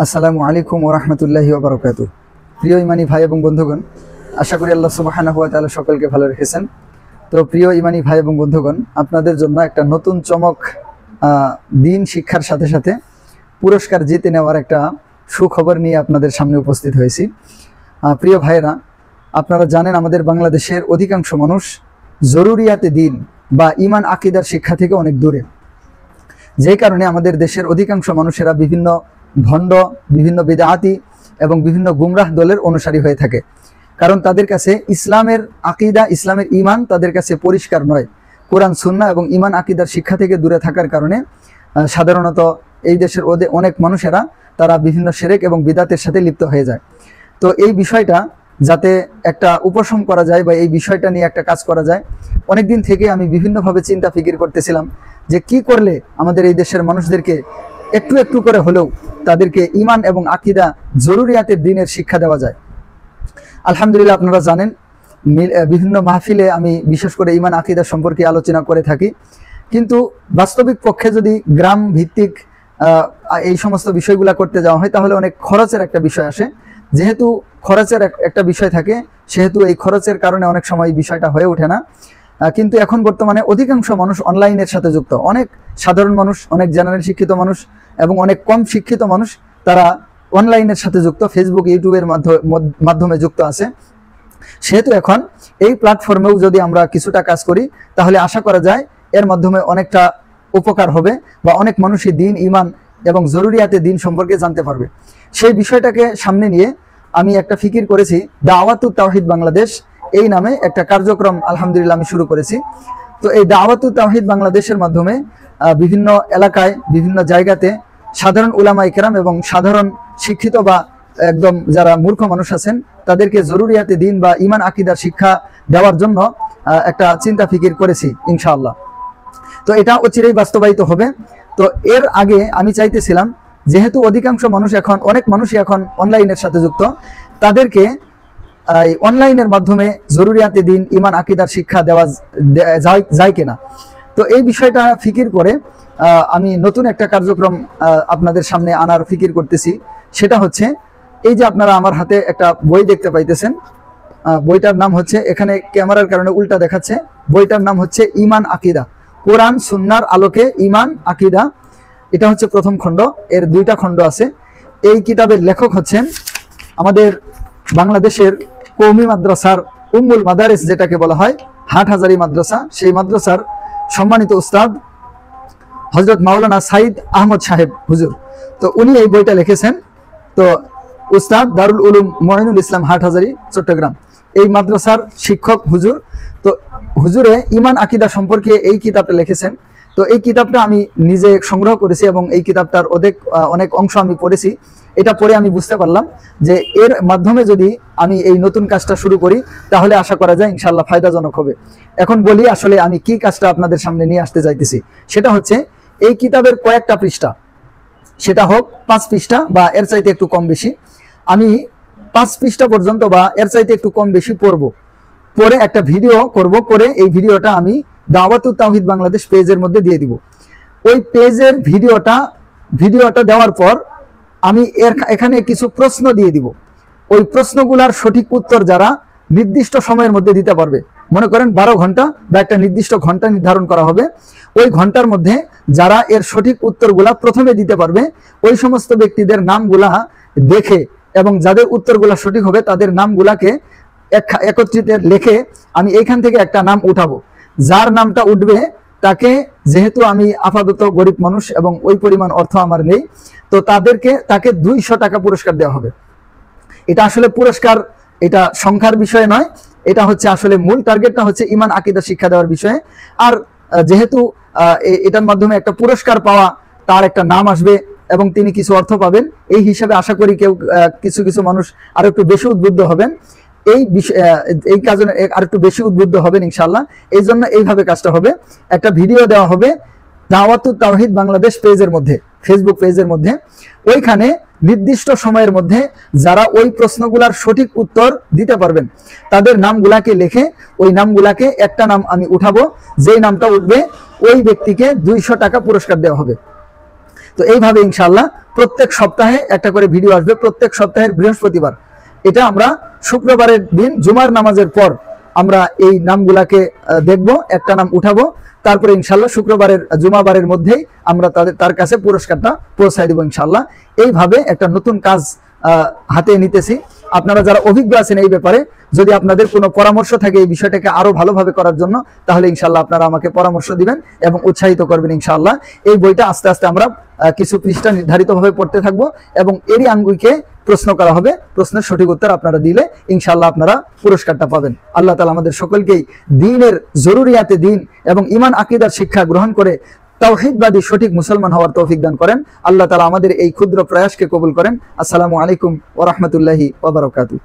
আসসালামু আলাইকুম ওয়া রাহমাতুল্লাহি ওয়া বারাকাতুহু। প্রিয় ইমানি ভাই এবং বন্ধুগণ, আশা করি আল্লাহ সুবহানাহু ওয়া তাআলা সকলকে ভালো রেখেছেন। তো প্রিয় ইমানি ভাই এবং বন্ধুগণ, আপনাদের জন্য একটা নতুন চমক, দিন শিক্ষার সাথে সাথে পুরস্কার জিতে নেওয়ার একটা সুখবর নিয়ে আপনাদের সামনে উপস্থিত হয়েছি। প্রিয় ভাইয়েরা, আপনারা জানেন আমাদের বাংলাদেশের অধিকাংশ মানুষ জরুরিয়াতে দিন বা ইমান আকিদার শিক্ষা থেকে অনেক দূরে, যে কারণে আমাদের দেশের অধিকাংশ মানুষেরা বিভিন্ন ভণ্ড, বিভিন্ন বিদআতি এবং বিভিন্ন গুমরাহ দলের অনুসারী হয়ে থাকে। কারণ তাদের কাছে ইসলামের আকিদা, ইসলামের ইমান তাদের কাছে পরিষ্কার নয়। কোরআন সুন্নাহ এবং ইমান আকিদার শিক্ষা থেকে দূরে থাকার কারণে সাধারণত এই দেশের অনেক মানুষেরা তারা বিভিন্ন শিরক এবং বিদআতের সাথে লিপ্ত হয়ে যায়। তো এই বিষয়টা যাতে একটা উপশম করা যায় বা এই বিষয়টা নিয়ে একটা কাজ করা যায়, অনেকদিন থেকে আমি বিভিন্নভাবে চিন্তা ফিকির করতেছিলাম যে কি করলে আমাদের এই দেশের মানুষদেরকে একটু একটু করে হলেও তাদেরকে ইমান এবং আকিদা, জরুরিয়াতের দিনের শিক্ষা দেওয়া যায়। আলহামদুলিল্লাহ, আপনারা জানেন বিভিন্ন মাহফিলে আমি বিশেষ করে ইমান আকিদা সম্পর্কে আলোচনা করে থাকি, কিন্তু বাস্তবিক পক্ষে যদি গ্রাম ভিত্তিক এই সমস্ত বিষয়গুলো করতে যাওয়া হয় তাহলে অনেক খরচের একটা বিষয় আসে। যেহেতু খরচের একটা বিষয় থাকে, সেহেতু এই খরচের কারণে অনেক সময় এই বিষয়টা হয়ে ওঠে না। কিন্তু এখন বর্তমানে অধিকাংশ মানুষ অনলাইনের সাথে যুক্ত। অনেক সাধারণ মানুষ, অনেক জেনারেল শিক্ষিত মানুষ এবং অনেক কম শিক্ষিত মানুষ তারা অনলাইনের সাথে যুক্ত, ফেসবুক, ইউটিউবের মাধ্যমে যুক্ত আছে। সেহেতু এখন এই প্ল্যাটফর্মেও যদি আমরা কিছুটা কাজ করি তাহলে আশা করা যায় এর মাধ্যমে অনেকটা উপকার হবে বা অনেক মানুষই দিন, ইমান এবং জরুরিয়াতে দিন সম্পর্কে জানতে পারবে। সেই বিষয়টাকে সামনে নিয়ে আমি একটা ফিকির করেছি, দাওয়াতুত তাওহীদ বাংলাদেশ এই নামে একটা কার্যক্রম আলহামদুলিল্লাহ আমি শুরু করেছি। তো এই দাওয়াতুত তাওহীদ বাংলাদেশের মাধ্যমে বিভিন্ন এলাকায়, বিভিন্ন জায়গাতে সাধারণ উলামায়ে কেরাম এবং সাধারণ শিক্ষিত বা একদম যারা মূর্খ মানুষ আছেন তাদেরকে জরুরিয়াতে দিন বা ইমান আকিদার শিক্ষা দেওয়ার জন্য একটা চিন্তা ফিকির করেছি ইনশাআল্লাহ। তো এটা অচিরেই বাস্তবায়িত হবে। তো এর আগে আমি চাইতেছিলাম, যেহেতু অধিকাংশ মানুষ এখন, অনেক মানুষই এখন অনলাইনের সাথে যুক্ত, তাদেরকে অনলাইনের মাধ্যমে জরুরিয়াতে দিন, ইমান আকিদার শিক্ষা দেওয়া যায় কিনা। তো এই বিষয়টা ফিকির করে আমি নতুন একটা কার্যক্রম আপনাদের সামনে আনার ফিকির করতেছি। সেটা হচ্ছে, এই যে আপনারা আমার হাতে একটা বই দেখতে পাইতেছেন, বইটার নাম হচ্ছে, এখানে ক্যামেরার কারণে উল্টা দেখাচ্ছে, বইটার নাম হচ্ছে ইমান আকিদা, কোরআন সুন্নাহর আলোকে ইমান আকিদা। এটা হচ্ছে প্রথম খণ্ড, এর দুইটা খণ্ড আছে। এই কিতাবের লেখক হচ্ছেন আমাদের বাংলাদেশের কওমি মাদ্রাসার উম্মুল মাদারিস যেটাকে বলা হয়, হাটহাজারী মাদ্রাসা, সেই মাদ্রাসার সম্মানিত উস্তাদ হযরত মাওলানা সাইদ আহমদ সাহেব হুজুর। তো উনি এই বইটা লিখেছেন। তো উস্তাদ দারুল উলুম মঈনুল ইসলাম হাটহাজারী চট্টগ্রাম, এই মাদ্রাসার শিক্ষক হুজুর। তো হুজুরে ইমান আকিদা সম্পর্কে এই কিতাবটা লিখেছেন। তো এই কিতাবটা আমি নিজে সংগ্রহ করেছি এবং এই কিতাবটার অনেক অংশ আমি পড়েছি। এটা পড়ে আমি বুঝতে পারলাম যে এর মাধ্যমে যদি আমি এই নতুন কাজটা শুরু করি তাহলে আশা করা যায় ইনশাআল্লাহ ফায়দাজনক হবে। এখন বলি আসলে আমি কি কাজটা আপনাদের সামনে নিয়ে আসতে চাইতেছি। সেটা হচ্ছে, এই কিতাবের কয়েকটা পৃষ্ঠা, সেটা হোক 5 পৃষ্ঠা বা এর চাইতে একটু কম বেশি, আমি 5 পৃষ্ঠা পর্যন্ত বা এর চাইতে একটু কম বেশি পড়বো, পরে একটা ভিডিও করব, করে এই ভিডিওটা আমি দাওয়াতুত তাওহীদ বাংলাদেশ পেজের মধ্যে দিয়ে দিব। ওই পেজের ভিডিওটা দেওয়ার পর আমি এখানে কিছু প্রশ্ন দিয়ে দিব। ওই প্রশ্নগুলোর সঠিক উত্তর যারা নির্দিষ্ট সময়ের মধ্যে দিতে পারবে, মনে করেন 12 ঘন্টা বা একটা নির্দিষ্ট ঘন্টা নির্ধারণ করা হবে, ওই ঘন্টার মধ্যে যারা এর সঠিক উত্তরগুলা প্রথমে দিতে পারবে, ওই সমস্ত ব্যক্তিদের নামগুলা দেখে এবং যাদের উত্তরগুলা সঠিক হবে তাদের নামগুলাকে একত্রিত লিখে আমি এইখান থেকে একটা নাম উঠাবো। যার নামটা উঠবে তাকে, যেহেতু আমি আপাতত গরিব মানুষ এবং ওই পরিমাণ অর্থ আমার নেই, তো তাকে 200 টাকা পুরস্কার দেওয়া হবে। এটা আসলে পুরস্কার, এটা সংখ্যার বিষয় নয়, এটা হচ্ছে আসলে মূল টার্গেটটা হচ্ছে ইমান আকিদা শিক্ষা দেওয়ার বিষয়ে। আর যেহেতু এটার মাধ্যমে একটা পুরস্কার পাওয়া, তার একটা নাম আসবে এবং তিনি কিছু অর্থ পাবেন, এই হিসাবে আশা করি কিছু মানুষ আরো একটু বেশি উদ্বুদ্ধ হবেন, এই কাজে আর একটু বেশি উদ্বুদ্ধ হবেন ইনশাআল্লাহ। এই জন্য এইভাবে কাজটা হবে, একটা ভিডিও দেওয়া হবে দাওয়াতুত তাওহীদ বাংলাদেশ পেজের মধ্যে, ফেসবুক পেজের মধ্যে। ওইখানে নির্দিষ্ট সময়ের মধ্যে যারা ওই প্রশ্নগুলার সঠিক উত্তর দিতে পারবেন তাদের নামগুলাকে লিখে, ওই নামগুলাকে একটা নাম আমি উঠাবো, যেই নামটা উঠবে ওই ব্যক্তিকে 200 টাকা পুরস্কার দেওয়া হবে। তো এইভাবে ইনশাআল্লাহ প্রত্যেক সপ্তাহে একটা করে ভিডিও আসবে, প্রত্যেক সপ্তাহের বৃহস্পতিবার। এটা আমরা শুক্রবারের দিন জুমার নামাজের পর আমরা এই নামগুলাকে দেখব, একটা নাম উঠাবো, তারপরে ইনশাল্লাহ শুক্রবারের জুমাবারের মধ্যেই আমরা তার কাছে পুরস্কারটা পৌঁছায় দেবো ইনশাল্লাহ। এইভাবে একটা নতুন কাজ হাতে নিতেছি। আপনারা যারা অভিজ্ঞ আছেন এই ব্যাপারে, যদি আপনাদের কোনো পরামর্শ থাকে এই বিষয়টাকে আরো ভালোভাবে করার জন্য, তাহলে ইনশাল্লাহ আপনারা আমাকে পরামর্শ দিবেন এবং উৎসাহিত করবেন ইনশাল্লাহ। এই বইটা আস্তে আস্তে আমরা কিছু পৃষ্ঠা নির্ধারিতভাবে পড়তে থাকবো এবং এরই আঙ্গুইকে প্রশ্ন করা হবে, প্রশ্নের সঠিক উত্তর আপনারা দিলে ইনশাল্লাহ আপনারা পুরস্কারটা পাবেন। আল্লাহ তাআলা আমাদের সকলকেই দ্বীনের জরুরিয়াতে দ্বীন এবং ঈমান আকীদার শিক্ষা গ্রহণ করে তাওহীদবাদী সঠিক মুসলমান হওয়ার তৌফিক দান করেন। আল্লাহ তাআলা আমাদের এই ক্ষুদ্র প্রয়াসকে কবুল করেন। আসসালামু আলাইকুম ওয়া রাহমাতুল্লাহি ওয়া বারাকাতুহু।